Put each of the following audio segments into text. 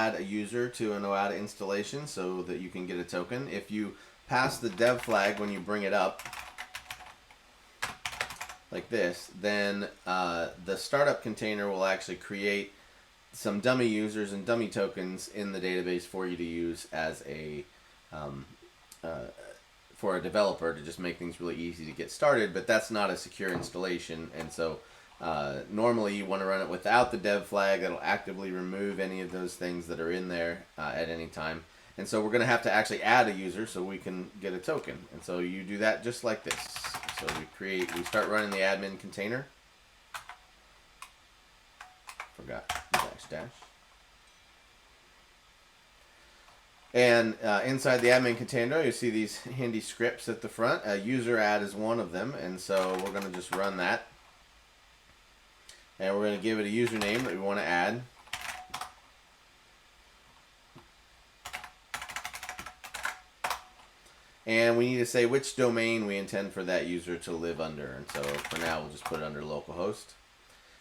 add a user to an OADA installation so that you can get a token. If you pass the dev flag when you bring it up, like this, then the startup container will actually create some dummy users and dummy tokens in the database for you to use as a for a developer to just make things really easy to get started. But that's not a secure installation, and so normally you want to run it without the dev flag. That'll actively remove any of those things that are in there at any time. And so we're going to have to actually add a user so we can get a token. And so you do that just like this. So we start running the admin container. Forgot dash. And inside the admin container, you see these handy scripts at the front. A user add is one of them, and so we're going to just run that. And we're going to give it a username that we want to add. And we need to say which domain we intend for that user to live under. And so for now, we'll just put it under localhost.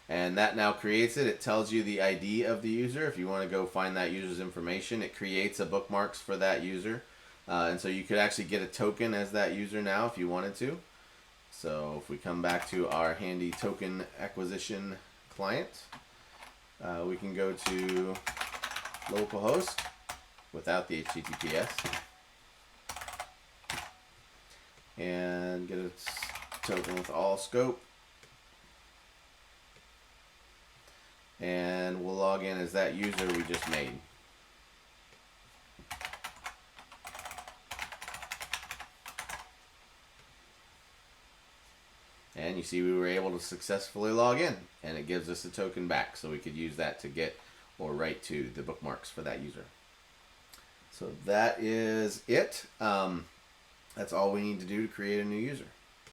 And that now creates it. It tells you the ID of the user. If you want to go find that user's information, it creates a bookmarks for that user. And so you could actually get a token as that user now if you wanted to. So if we come back to our handy token acquisition client, we can go to localhost without the HTTPS and get a token with all scope. And we'll log in as that user we just made. And you see we were able to successfully log in, and it gives us a token back, so we could use that to get or write to the bookmarks for that user. So that is it. That's all we need to do to create a new user.